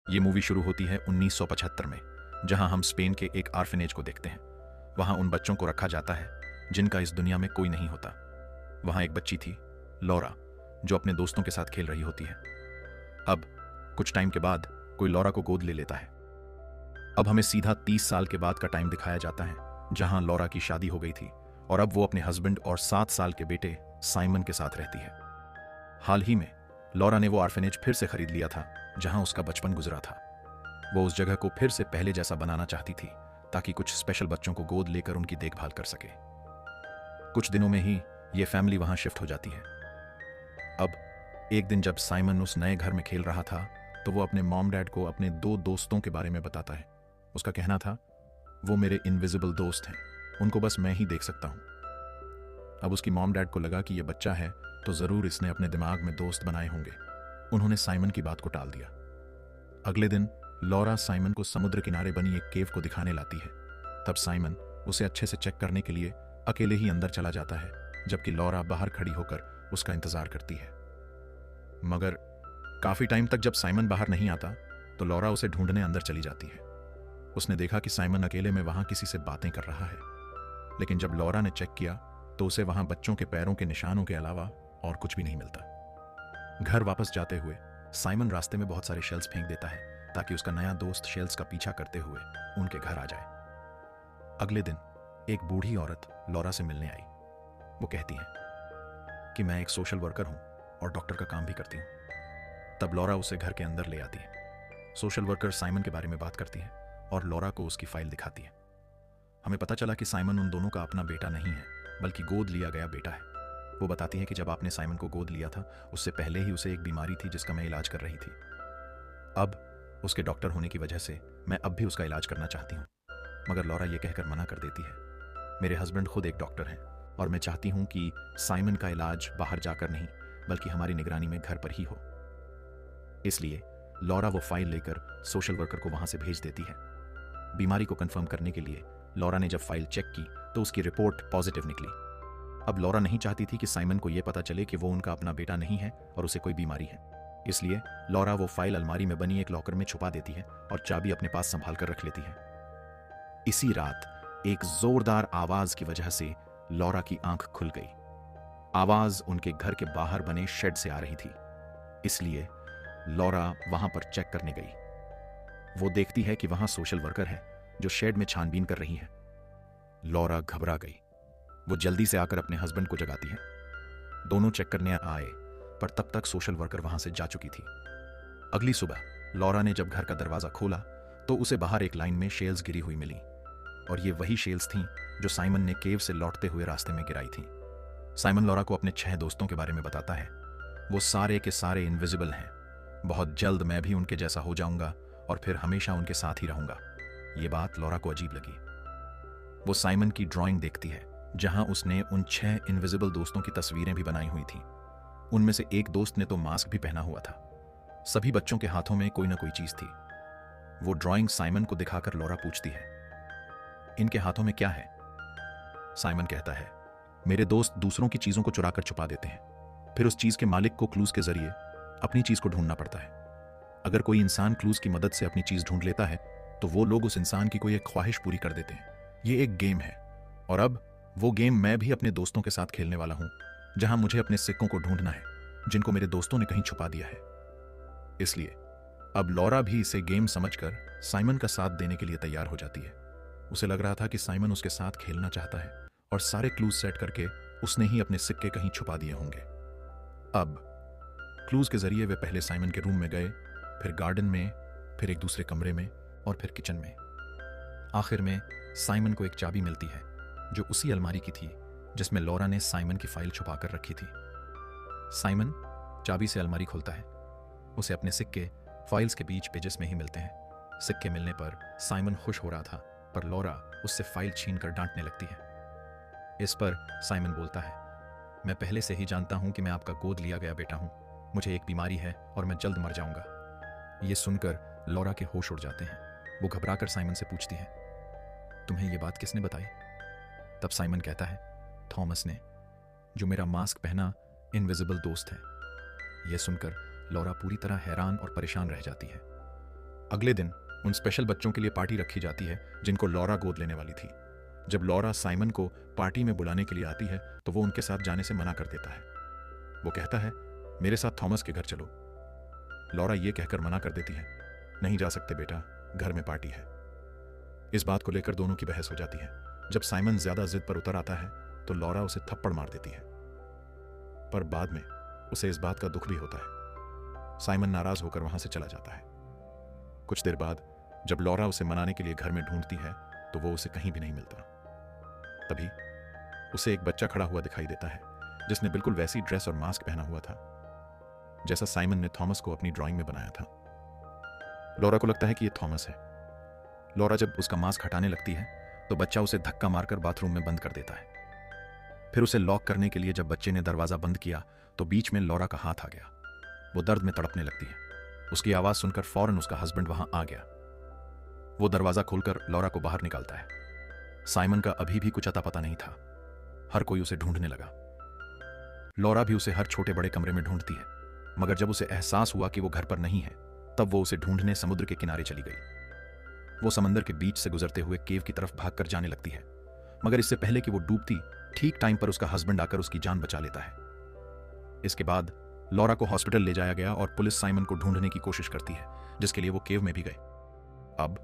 ये मूवी शुरू होती है 1975 में, जहां हम स्पेन के एक आर्फनेज को देखते हैं। वहां उन बच्चों को रखा जाता है जिनका इस दुनिया में कोई नहीं होता। वहां एक बच्ची थी, लॉरा, जो अपने दोस्तों के साथ खेल रही होती है। अब कुछ टाइम के बाद कोई लॉरा को गोद ले लेता है। अब हमें सीधा 30 साल के बाद का टाइम दिखाया जाता है, जहां लॉरा की शादी हो गई थी और अब वो अपने हस्बैंड और 7 साल के बेटे साइमन के साथ रहती है। हाल ही में लॉरा ने वो आर्फनेज फिर से खरीद लिया था जहां उसका बचपन गुजरा था। वो उस जगह को फिर से पहले जैसा बनाना चाहती थी, ताकि कुछ स्पेशल बच्चों को गोद लेकर उनकी देखभाल कर सके। कुछ दिनों में ही ये फैमिली वहां शिफ्ट हो जाती है। अब एक दिन जब साइमन उस नए घर में खेल रहा था, तो वो अपने मॉम डैड को अपने 2 दोस्तों के बारे में बताता है। उसका कहना था, वो मेरे इनविजिबल दोस्त हैं, उनको बस मैं ही देख सकता हूं। अब उसकी मॉम डैड को लगा कि ये बच्चा है तो जरूर इसने अपने दिमाग में दोस्त बनाए होंगे। उन्होंने साइमन की बात को टाल दिया। अगले दिन लॉरा साइमन को समुद्र किनारे बनी एक केव को दिखाने लाती है। तब साइमन उसे अच्छे से चेक करने के लिए अकेले ही अंदर चला जाता है, जबकि लॉरा बाहर खड़ी होकर उसका इंतजार करती है। मगर काफी टाइम तक जब साइमन बाहर नहीं आता, तो लॉरा उसे ढूंढने अंदर चली जाती है। उसने देखा कि साइमन अकेले में वहां किसी से बातें कर रहा है, लेकिन जब लॉरा ने चेक किया तो उसे वहां बच्चों के पैरों के निशानों के अलावा और कुछ भी नहीं मिलता। घर वापस जाते हुए साइमन रास्ते में बहुत सारे शेल्स फेंक देता है, ताकि उसका नया दोस्त शेल्स का पीछा करते हुए उनके घर आ जाए। अगले दिन एक बूढ़ी औरत लॉरा से मिलने आई। वो कहती है कि मैं एक सोशल वर्कर हूं और डॉक्टर का काम भी करती हूं। तब लॉरा उसे घर के अंदर ले आती है। सोशल वर्कर साइमन के बारे में बात करती है और लॉरा को उसकी फाइल दिखाती है। हमें पता चला कि साइमन उन दोनों का अपना बेटा नहीं है, बल्कि गोद लिया गया बेटा है। वो बताती है कि जब आपने साइमन को गोद लिया था, उससे पहले ही उसे एक बीमारी थी जिसका मैं इलाज कर रही थी। अब उसके डॉक्टर होने की वजह से मैं अब भी उसका इलाज करना चाहती हूँ। मगर लॉरा ये कहकर मना कर देती है, मेरे हस्बैंड खुद एक डॉक्टर हैं और मैं चाहती हूँ कि साइमन का इलाज बाहर जाकर नहीं, बल्कि हमारी निगरानी में घर पर ही हो। इसलिए लॉरा वो फाइल लेकर सोशल वर्कर को वहां से भेज देती है। बीमारी को कंफर्म करने के लिए लॉरा ने जब फाइल चेक की तो उसकी रिपोर्ट पॉजिटिव निकली। अब लॉरा नहीं चाहती थी कि साइमन को यह पता चले कि वो उनका अपना बेटा नहीं है और उसे कोई बीमारी है। इसलिए लॉरा वो फाइल अलमारी में बनी एक लॉकर में छुपा देती है और चाबी अपने पास संभाल कर रख लेती है। इसी रात एक जोरदार आवाज की वजह से लॉरा की आंख खुल गई। आवाज उनके घर के बाहर बने शेड से आ रही थी। इसलिए लॉरा वहां पर चेक करने गई। वो देखती है कि वहां सोशल वर्कर है जो शेड में छानबीन कर रही है। लॉरा घबरा गई। वो जल्दी से आकर अपने हस्बैंड को जगाती है। दोनों चेक करने आए, पर तब तक सोशल वर्कर वहां से जा चुकी थी। अगली सुबह लॉरा ने जब घर का दरवाजा खोला तो उसे बाहर एक लाइन में शेल्स गिरी हुई मिली, और ये वही शेल्स थीं जो साइमन ने केव से लौटते हुए रास्ते में गिराई थी। साइमन लॉरा को अपने 6 दोस्तों के बारे में बताता है। वो सारे के सारे इनविजिबल हैं। बहुत जल्द मैं भी उनके जैसा हो जाऊंगा और फिर हमेशा उनके साथ ही रहूंगा। ये बात लॉरा को अजीब लगी। वो साइमन की ड्राइंग देखती है, जहां उसने उन 6 इनविजिबल दोस्तों की तस्वीरें भी बनाई हुई थीं। उनमें से एक दोस्त ने तो मास्क भी पहना हुआ था। सभी बच्चों के हाथों में कोई ना कोई चीज थी। वो ड्राइंग साइमन को दिखाकर लॉरा पूछती है, इनके हाथों में क्या है? साइमन कहता है, मेरे दोस्त दूसरों की चीजों को चुराकर छुपा देते हैं, फिर उस चीज के मालिक को क्लूज के जरिए अपनी चीज को ढूंढना पड़ता है। अगर कोई इंसान क्लूज की मदद से अपनी चीज ढूंढ लेता है, तो वो लोग उस इंसान की कोई एक ख्वाहिश पूरी कर देते हैं। ये एक गेम है, और अब वो गेम मैं भी अपने दोस्तों के साथ खेलने वाला हूं, जहां मुझे अपने सिक्कों को ढूंढना है जिनको मेरे दोस्तों ने कहीं छुपा दिया है। इसलिए अब लॉरा भी इसे गेम समझकर साइमन का साथ देने के लिए तैयार हो जाती है। उसे लग रहा था कि साइमन उसके साथ खेलना चाहता है और सारे क्लूज सेट करके उसने ही अपने सिक्के कहीं छुपा दिए होंगे। अब क्लूज के जरिए वे पहले साइमन के रूम में गए, फिर गार्डन में, फिर एक दूसरे कमरे में और फिर किचन में। आखिर में साइमन को एक चाबी मिलती है जो उसी अलमारी की थी जिसमें लॉरा ने साइमन की फाइल छुपा कर रखी थी। साइमन चाबी से अलमारी खोलता है। उसे अपने सिक्के फाइल्स के बीच पेजेस में ही मिलते हैं। सिक्के मिलने पर साइमन खुश हो रहा था, पर लॉरा उससे फाइल छीनकर डांटने लगती है। इस पर साइमन बोलता है, मैं पहले से ही जानता हूं कि मैं आपका गोद लिया गया बेटा हूं। मुझे एक बीमारी है और मैं जल्द मर जाऊंगा। ये सुनकर लॉरा के होश उड़ जाते हैं। वो घबराकर साइमन से पूछती है, तुम्हें ये बात किसने बताई? तब साइमन कहता है, थॉमस ने, जो मेरा मास्क पहना इनविजिबल दोस्त है। यह सुनकर लॉरा पूरी तरह हैरान और परेशान रह जाती है। अगले दिन उन स्पेशल बच्चों के लिए पार्टी रखी जाती है जिनको लॉरा गोद लेने वाली थी। जब लॉरा साइमन को पार्टी में बुलाने के लिए आती है तो वो उनके साथ जाने से मना कर देता है। वो कहता है, मेरे साथ थॉमस के घर चलो। लॉरा ये कहकर मना कर देती है, नहीं जा सकते बेटा, घर में पार्टी है। इस बात को लेकर दोनों की बहस हो जाती है। जब साइमन ज्यादा जिद पर उतर आता है तो लॉरा उसे थप्पड़ मार देती है, पर बाद में उसे इस बात का दुख भी होता है। साइमन नाराज होकर वहां से चला जाता है। कुछ देर बाद जब लॉरा उसे मनाने के लिए घर में ढूंढती है तो वो उसे कहीं भी नहीं मिलता। तभी उसे एक बच्चा खड़ा हुआ दिखाई देता है जिसने बिल्कुल वैसी ड्रेस और मास्क पहना हुआ था जैसा साइमन ने थॉमस को अपनी ड्राइंग में बनाया था। लॉरा को लगता है कि यह थॉमस है। लॉरा जब उसका मास्क हटाने लगती है तो बच्चा उसे धक्का मारकर बाथरूम में बंद कर देता है। फिर उसे लॉक करने के लिए जब बच्चे ने दरवाजा बंद किया तो बीच में लॉरा का हाथ आ गया। वो दर्द में तड़पने लगती है। उसकी आवाज सुनकर फौरन उसका हस्बैंड वहां आ गया। वो दरवाजा खोलकर लॉरा को बाहर निकालता है। साइमन का अभी भी कुछ अता पता नहीं था। हर कोई उसे ढूंढने लगा। लॉरा भी उसे हर छोटे बड़े कमरे में ढूंढती है, मगर जब उसे एहसास हुआ कि वो घर पर नहीं है तब वो उसे ढूंढने समुद्र के किनारे चली गई। वो समंदर के बीच से गुजरते हुए केव की तरफ भागकर जाने लगती है, मगर इससे पहले कि वो डूबती, ठीक टाइम पर उसका हस्बैंड आकर उसकी जान बचा लेता है। इसके बाद लॉरा को हॉस्पिटल ले जाया गया और पुलिस साइमन को ढूंढने की कोशिश करती है, जिसके लिए वो केव में भी गए। अब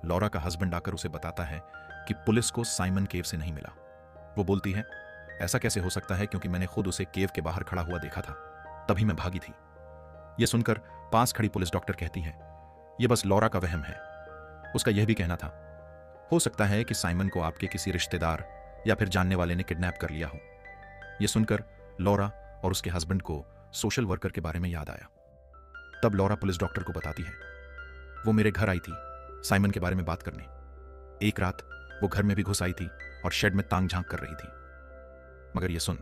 लॉरा का हस्बैंड आकर उसे बताता है कि पुलिस को साइमन केव से नहीं मिला। वो बोलती है, ऐसा कैसे हो सकता है, क्योंकि मैंने खुद उसे केव के बाहर खड़ा हुआ देखा था, तभी मैं भागी थी। यह सुनकर पास खड़ी पुलिस डॉक्टर कहती है, यह बस लॉरा का वहम है। उसका यह भी कहना था, हो सकता है कि साइमन को आपके किसी रिश्तेदार या फिर जानने वाले ने किडनैप कर लिया हो। यह सुनकर लॉरा और उसके हस्बैंड को सोशल वर्कर के बारे में याद आया। तब लॉरा पुलिस डॉक्टर को बताती है, वो मेरे घर आई थी साइमन के बारे में बात करने। एक रात वो घर में भी घुस आई थी और शेड में तांग झांक कर रही थी। मगर यह सुन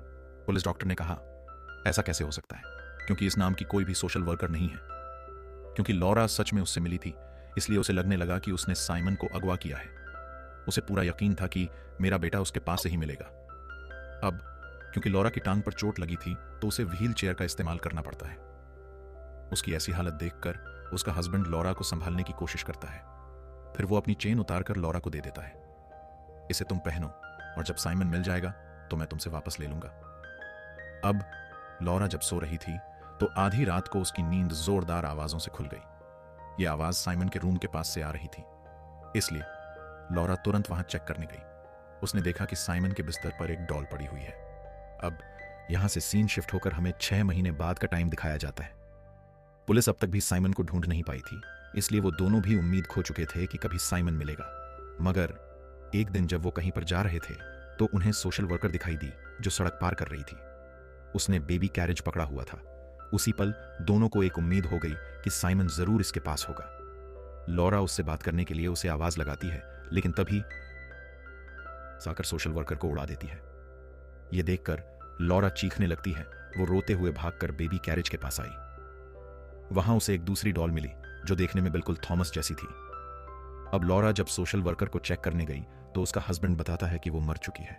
पुलिस डॉक्टर ने कहा, ऐसा कैसे हो सकता है, क्योंकि इस नाम की कोई भी सोशल वर्कर नहीं है। क्योंकि लॉरा सच में उससे मिली थी, इसलिए उसे लगने लगा कि उसने साइमन को अगवा किया है। उसे पूरा यकीन था कि मेरा बेटा उसके पास से ही मिलेगा। अब क्योंकि लॉरा की टांग पर चोट लगी थी तो उसे व्हील चेयर का इस्तेमाल करना पड़ता है। उसकी ऐसी हालत देखकर उसका हस्बैंड लॉरा को संभालने की कोशिश करता है। फिर वो अपनी चेन उतारकर लॉरा को दे देता है, इसे तुम पहनो और जब साइमन मिल जाएगा तो मैं तुमसे वापस ले लूंगा। अब लॉरा जब सो रही थी तो आधी रात को उसकी नींद जोरदार आवाजों से खुल गई। यह आवाज साइमन के रूम के पास से आ रही थी, इसलिए लॉरा तुरंत वहां चेक करने गई। उसने देखा कि साइमन के बिस्तर पर एक डॉल पड़ी हुई है। अब यहां से सीन शिफ्ट होकर हमें 6 महीने बाद का टाइम दिखाया जाता है। पुलिस अब तक भी साइमन को ढूंढ नहीं पाई थी, इसलिए वो दोनों भी उम्मीद खो चुके थे कि कभी साइमन मिलेगा। मगर एक दिन जब वो कहीं पर जा रहे थे तो उन्हें सोशल वर्कर दिखाई दी जो सड़क पार कर रही थी। उसने बेबी कैरेज पकड़ा हुआ था। उसी पल दोनों को एक उम्मीद हो गई कि साइमन जरूर इसके पास होगा। लॉरा उससे बात करने के लिए उसे आवाज लगाती है, लेकिन तभी साकर सोशल वर्कर को उड़ा देती है। यह देखकर लॉरा चीखने लगती है। वो रोते हुए भागकर बेबी कैरेज के पास आई। वहां उसे एक दूसरी डॉल मिली जो देखने में बिल्कुल थॉमस जैसी थी। अब लॉरा जब सोशल वर्कर को चेक करने गई तो उसका हस्बैंड बताता है कि वो मर चुकी है।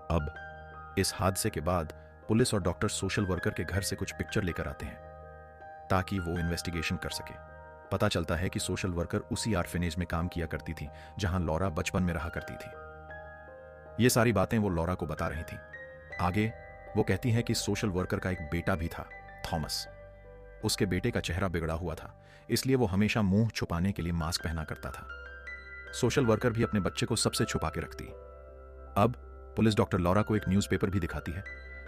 अब इस हादसे के बाद पुलिस और डॉक्टर सोशल वर्कर के घर से कुछ पिक्चर लेकर आते हैं ताकि वो इन्वेस्टिगेशन कर सके। पता चलता है कि सोशल वर्कर उसी आर्फेनेज में काम किया करती थी जहां लॉरा बचपन में रहा करती थी। ये सारी बातें वो लॉरा को बता रही थी। आगे वो कहती है कि सोशल वर्कर का एक बेटा भी था, थॉमस। उसके बेटे का चेहरा बिगड़ा हुआ था, इसलिए वो हमेशा मुंह छुपाने के लिए मास्क पहना करता था। सोशल वर्कर भी अपने बच्चे को सबसे छुपा के रखती। अब पुलिस डॉक्टर लॉरा को एक न्यूज़पेपर भी दिखाती है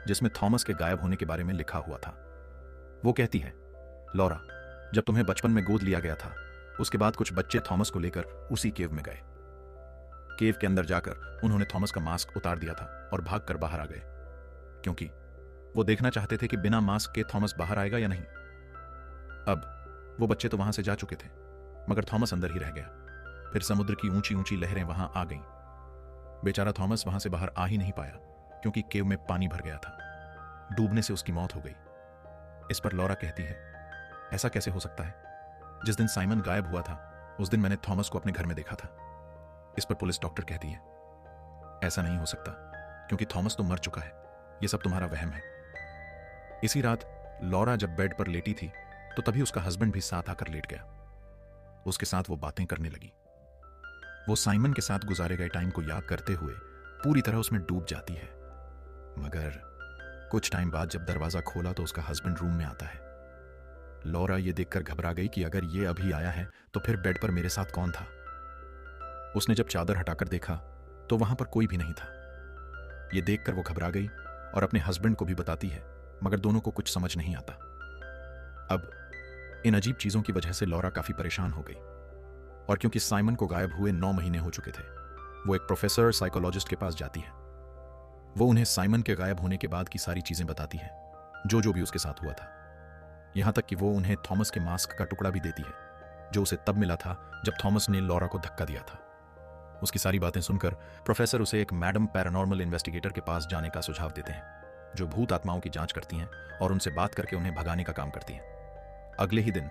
जिसमें थॉमस के गायब होने के बारे में लिखा हुआ था। वो कहती है, लॉरा, जब तुम्हें बचपन में गोद लिया गया था उसके बाद कुछ बच्चे थॉमस को लेकर उसी केव में गए। केव के अंदर जाकर उन्होंने थॉमस का मास्क उतार दिया था और भागकर बाहर आ गए, क्योंकि वो देखना चाहते थे कि बिना मास्क के थॉमस बाहर आएगा या नहीं। अब वो बच्चे तो वहां से जा चुके थे, मगर थॉमस अंदर ही रह गया। फिर समुद्र की ऊंची ऊंची लहरें वहां आ गईं। बेचारा थॉमस वहां से बाहर आ ही नहीं पाया क्योंकि केव में पानी भर गया था। डूबने से उसकी मौत हो गई। इस पर लॉरा कहती है, ऐसा कैसे हो सकता है? जिस दिन साइमन गायब हुआ था उस दिन मैंने थॉमस को अपने घर में देखा था। इस पर पुलिस डॉक्टर कहती है, ऐसा नहीं हो सकता क्योंकि थॉमस तो मर चुका है, यह सब तुम्हारा वहम है। इसी रात लॉरा जब बेड पर लेटी थी तो तभी उसका हस्बैंड भी साथ आकर लेट गया। उसके साथ वो बातें करने लगी। वो साइमन के साथ गुजारे गए टाइम को याद करते हुए पूरी तरह उसमें डूब जाती है। मगर कुछ टाइम बाद जब दरवाजा खोला तो उसका हस्बैंड रूम में आता है। लॉरा ये देखकर घबरा गई कि अगर ये अभी आया है तो फिर बेड पर मेरे साथ कौन था। उसने जब चादर हटाकर देखा तो वहां पर कोई भी नहीं था। ये देखकर वो घबरा गई और अपने हस्बैंड को भी बताती है, मगर दोनों को कुछ समझ नहीं आता। अब इन अजीब चीजों की वजह से लॉरा काफी परेशान हो गई, और क्योंकि साइमन को गायब हुए 9 महीने हो चुके थे, वो एक प्रोफेसर साइकोलॉजिस्ट के पास जाती है। वो उन्हें साइमन के गायब होने के बाद की सारी चीजें बताती है, जो भी उसके साथ हुआ था। यहां तक कि वो उन्हें थॉमस के मास्क का टुकड़ा भी देती है, जो उसे तब मिला था जब थॉमस ने लॉरा को धक्का दिया था। उसकी सारी बातें सुनकर प्रोफेसर उसे एक मैडम पैरानॉर्मल इन्वेस्टिगेटर के पास जाने का सुझाव देते हैं, जो भूत आत्माओं की जांच करती हैं और उनसे बात करके उन्हें भगाने का काम करती हैं। अगले ही दिन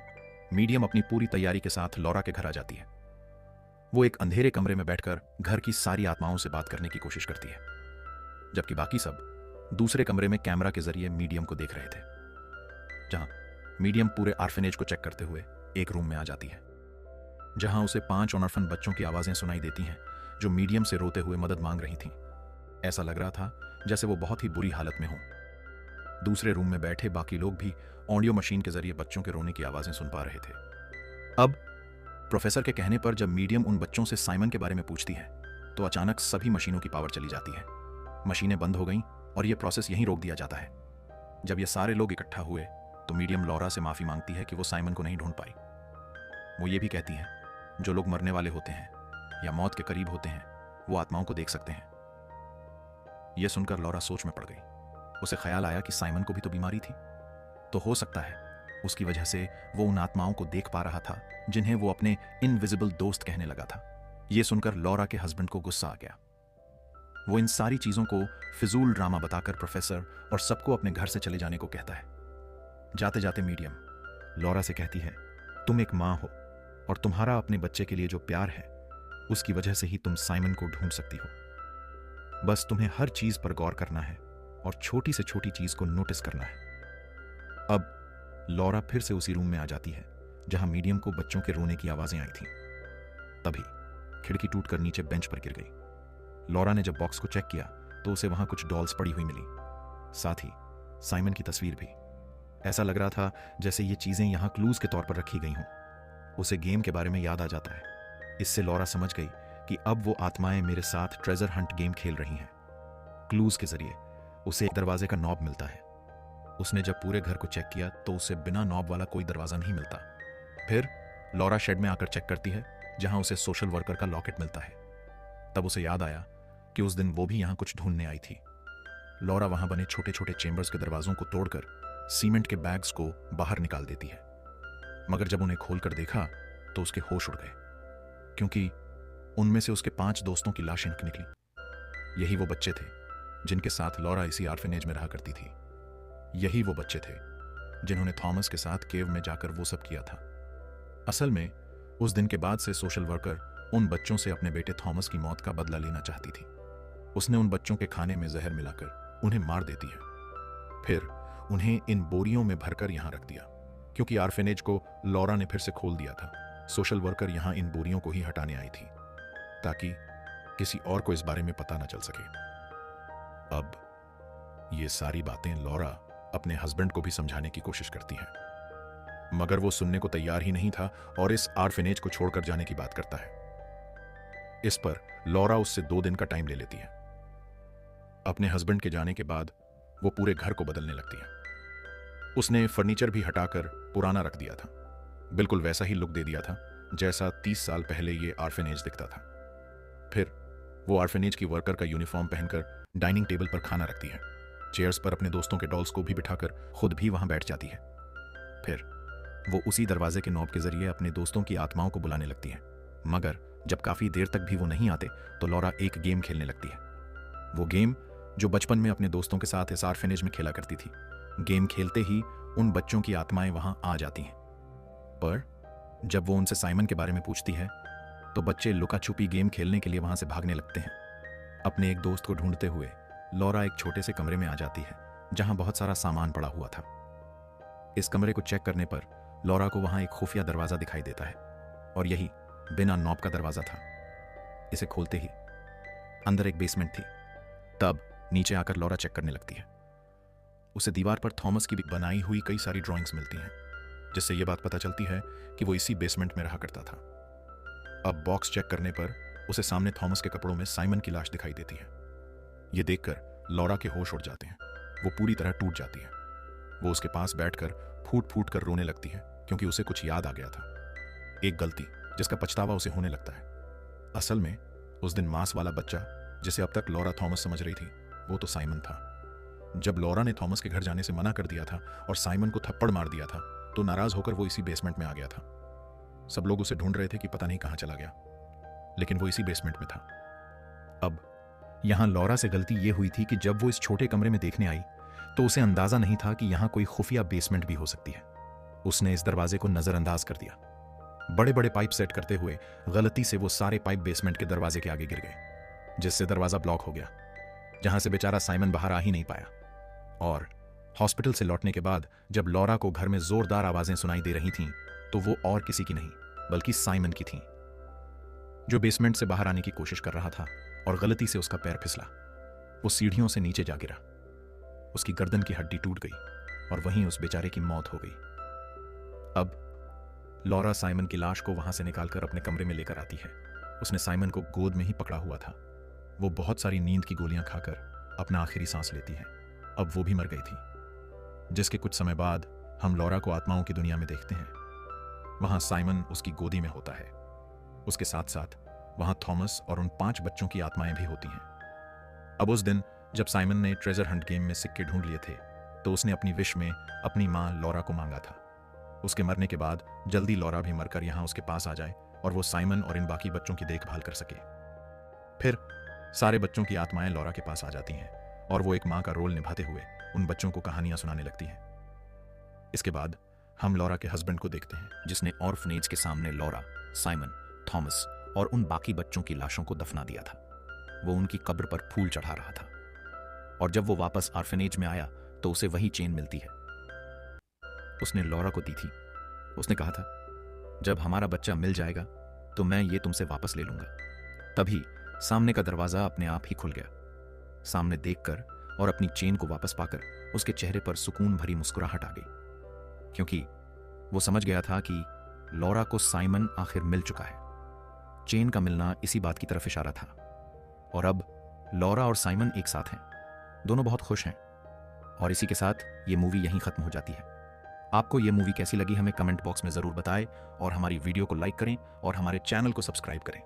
मीडियम अपनी पूरी तैयारी के साथ लॉरा के घर आ जाती है। वो एक अंधेरे कमरे में बैठकर घर की सारी आत्माओं से बात करने की कोशिश करती है, जबकि बाकी सब दूसरे कमरे में कैमरा के जरिए मीडियम को देख रहे थे। जहां मीडियम पूरे ऑर्फनेज को चेक करते हुए एक रूम में आ जाती है, जहां उसे 5 ऑर्फन बच्चों की आवाजें सुनाई देती हैं, जो मीडियम से रोते हुए मदद मांग रही थीं। ऐसा लग रहा था जैसे वो बहुत ही बुरी हालत में हों। दूसरे रूम में बैठे बाकी लोग भी ऑडियो मशीन के जरिए बच्चों के रोने की आवाजें सुन पा रहे थे। अब प्रोफेसर के कहने पर जब मीडियम उन बच्चों से साइमन के बारे में पूछती है तो अचानक सभी मशीनों की पावर चली जाती है। मशीनें बंद हो गईं और यह प्रोसेस यहीं रोक दिया जाता है। जब ये सारे लोग इकट्ठा हुए तो मीडियम लॉरा से माफी मांगती है कि वो साइमन को नहीं ढूंढ पाई। वो ये भी कहती है, जो लोग मरने वाले होते हैं या मौत के करीब होते हैं वो आत्माओं को देख सकते हैं। यह सुनकर लॉरा सोच में पड़ गई। उसे ख्याल आया कि साइमन को भी तो बीमारी थी, तो हो सकता है उसकी वजह से वो उन आत्माओं को देख पा रहा था जिन्हें वो अपने इनविजिबल दोस्त कहने लगा था। यह सुनकर लॉरा के हस्बैंड को गुस्सा आ गया। वो इन सारी चीजों को फिजूल ड्रामा बताकर प्रोफेसर और सबको अपने घर से चले जाने को कहता है। जाते जाते मीडियम लॉरा से कहती है, तुम एक मां हो और तुम्हारा अपने बच्चे के लिए जो प्यार है उसकी वजह से ही तुम साइमन को ढूंढ सकती हो। बस तुम्हें हर चीज पर गौर करना है और छोटी से छोटी चीज को नोटिस करना है। अब लॉरा फिर से उसी रूम में आ जाती है जहां मीडियम को बच्चों के रोने की आवाजें आई थीं। तभी खिड़की टूटकर नीचे बेंच पर गिर गई। लॉरा ने जब बॉक्स को चेक किया तो उसे वहां कुछ डॉल्स पड़ी हुई मिली, साथ ही साइमन की तस्वीर भी। ऐसा लग रहा था जैसे ये चीजें यहां क्लूज के तौर पर रखी गई हों। उसे गेम के बारे में याद आ जाता है। इससे लॉरा समझ गई कि अब वो आत्माएं मेरे साथ ट्रेजर हंट गेम खेल रही हैं। क्लूज के जरिए उसे एक दरवाजे का नॉब मिलता है। उसने जब पूरे घर को चेक किया तो उसे बिना नॉब वाला कोई दरवाजा नहीं मिलता। फिर लॉरा शेड में आकर चेक करती है जहां उसे सोशल वर्कर का लॉकेट मिलता है। तब उसे याद आया कि उस दिन वो भी यहां कुछ ढूंढने आई थी। लॉरा वहां बने छोटे छोटे चेंबर्स के दरवाजों को तोड़कर सीमेंट के बैग्स को बाहर निकाल देती है, मगर जब उन्हें खोलकर देखा तो उसके होश उड़ गए, क्योंकि उनमें से उसके 5 दोस्तों की लाशें निकली। यही वो बच्चे थे जिनके साथ लॉरा इसी ऑर्फनेज में रहा करती थी। यही वो बच्चे थे जिन्होंने थॉमस के साथ केव में जाकर वो सब किया था। असल में उस दिन के बाद से सोशल वर्कर उन बच्चों से अपने बेटे थॉमस की मौत का बदला लेना चाहती थी। उसने उन बच्चों के खाने में जहर मिलाकर उन्हें मार देती है, फिर उन्हें इन बोरियों में भरकर यहां रख दिया। क्योंकि ऑर्फनेज को लॉरा ने फिर से खोल दिया था, सोशल वर्कर यहां इन बोरियों को ही हटाने आई थी ताकि किसी और को इस बारे में पता न चल सके। अब ये सारी बातें लॉरा अपने हस्बैंड को भी समझाने की कोशिश करती है, मगर वो सुनने को तैयार ही नहीं था और इस ऑर्फनेज को छोड़कर जाने की बात करता है। इस पर लॉरा उससे 2 दिन का टाइम ले लेती है। अपने हस्बैंड के जाने के बाद वो पूरे घर को बदलने लगती है। उसने फर्नीचर भी हटाकर पुराना रख दिया था, बिल्कुल वैसा ही लुक दे दिया था जैसा 30 साल पहले ये ऑर्फनेज दिखता था। फिर वो ऑर्फनेज की वर्कर का यूनिफॉर्म पहनकर डाइनिंग टेबल पर खाना रखती है। चेयर्स पर अपने दोस्तों के डॉल्स को भी बिठाकर खुद भी वहां बैठ जाती है। फिर वो उसी दरवाजे के नॉब के जरिए अपने दोस्तों की आत्माओं को बुलाने लगती है, मगर जब काफी देर तक भी वो नहीं आते तो लॉरा एक गेम खेलने लगती है। वो गेम जो बचपन में अपने दोस्तों के साथ इस ऑर्फनेज में खेला करती थी। गेम खेलते ही उन बच्चों की आत्माएं वहां आ जाती हैं, पर जब वो उनसे साइमन के बारे में पूछती है तो बच्चे लुका छुपी गेम खेलने के लिए वहां से भागने लगते हैं। अपने एक दोस्त को ढूंढते हुए लॉरा एक छोटे से कमरे में आ जाती है जहां बहुत सारा सामान पड़ा हुआ था। इस कमरे को चेक करने पर लॉरा को वहां एक खुफिया दरवाजा दिखाई देता है। और यही बिना नॉब का दरवाजा था। इसे खोलते ही अंदर एक बेसमेंट थी। तब नीचे आकर लॉरा चेक करने लगती है। उसे दीवार पर थॉमस की भी बनाई हुई कई सारी ड्राइंग्स मिलती हैं, जिससे यह बात पता चलती है कि वो इसी बेसमेंट में रहा करता था। अब बॉक्स चेक करने पर उसे सामने थॉमस के कपड़ों में साइमन की लाश दिखाई देती है। यह देखकर लॉरा के होश उड़ जाते हैं। वो पूरी तरह टूट जाती है। वो उसके पास बैठकर फूट फूट कर रोने लगती है, क्योंकि उसे कुछ याद आ गया था, एक गलती जिसका पछतावा उसे होने लगता है। असल में उस दिन मांस वाला बच्चा जिसे अब तक लॉरा थॉमस समझ रही थी, वो तो साइमन था। जब लॉरा ने थॉमस के घर जाने से मना कर दिया था और साइमन को थप्पड़ मार दिया था, तो नाराज होकर वो इसी बेसमेंट में आ गया था। सब लोग उसे ढूंढ रहे थे कि पता नहीं कहां चला गया, लेकिन वो इसी बेसमेंट में था। अब यहां लॉरा से गलती यह हुई थी कि जब वो इस छोटे कमरे में देखने आई तो उसे अंदाजा नहीं था कि यहां कोई खुफिया बेसमेंट भी हो सकती है। उसने इस दरवाजे को नजरअंदाज कर दिया। बड़े बड़े पाइप सेट करते हुए गलती से वो सारे पाइप बेसमेंट के दरवाजे के आगे गिर गए, जिससे दरवाजा ब्लॉक हो गया, जहां से बेचारा साइमन बाहर आ ही नहीं पाया। और हॉस्पिटल से लौटने के बाद जब लॉरा को घर में जोरदार आवाजें सुनाई दे रही थीं, तो वो और किसी की नहीं बल्कि साइमन की थीं, जो बेसमेंट से बाहर आने की कोशिश कर रहा था और गलती से उसका पैर फिसला। वो सीढ़ियों से नीचे जा गिरा। उसकी गर्दन की हड्डी टूट गई और वहीं उस बेचारे की मौत हो गई। अब लॉरा साइमन की लाश को वहां से निकालकर अपने कमरे में लेकर आती है। उसने साइमन को गोद में ही पकड़ा हुआ था। वो बहुत सारी नींद की गोलियां खाकर अपना आखिरी सांस लेती है। अब वो भी मर गई थी। जिसके कुछ समय बाद हम लॉरा को आत्माओं की दुनिया में देखते हैं। वहां साइमन उसकी गोदी में होता है। उसके साथ साथ वहां थॉमस और उन 5 बच्चों की आत्माएं भी होती हैं। अब उस दिन जब साइमन ने ट्रेजर हंट गेम में सिक्के ढूंढ लिए थे, तो उसने अपनी विश में अपनी मां लॉरा को मांगा था। उसके मरने के बाद जल्दी लॉरा भी मरकर यहां उसके पास आ जाए और वो साइमन और इन बाकी बच्चों की देखभाल कर सके। फिर सारे बच्चों की आत्माएं लॉरा के पास आ जाती हैं और वो एक मां का रोल निभाते हुए उन बच्चों को कहानियां सुनाने लगती हैं। इसके बाद हम लॉरा के हस्बैंड को देखते हैं, जिसने ऑर्फनेज के सामने लॉरा, साइमन, थॉमस और उन बाकी बच्चों की लाशों को दफना दिया था। वो उनकी कब्र पर फूल चढ़ा रहा था और जब वो वापस ऑर्फनेज में आया तो उसे वही चेन मिलती है। उसने लॉरा को दी थी। उसने कहा था, जब हमारा बच्चा मिल जाएगा तो मैं ये तुमसे वापस ले लूंगा। तभी सामने का दरवाजा अपने आप ही खुल गया। सामने देखकर और अपनी चेन को वापस पाकर उसके चेहरे पर सुकून भरी मुस्कुराहट आ गई, क्योंकि वो समझ गया था कि लॉरा को साइमन आखिर मिल चुका है। चेन का मिलना इसी बात की तरफ इशारा था। और अब लॉरा और साइमन एक साथ हैं। दोनों बहुत खुश हैं। और इसी के साथ ये मूवी यहीं खत्म हो जाती है। आपको ये मूवी कैसी लगी हमें कमेंट बॉक्स में जरूर बताएं और हमारी वीडियो को लाइक करें और हमारे चैनल को सब्सक्राइब करें।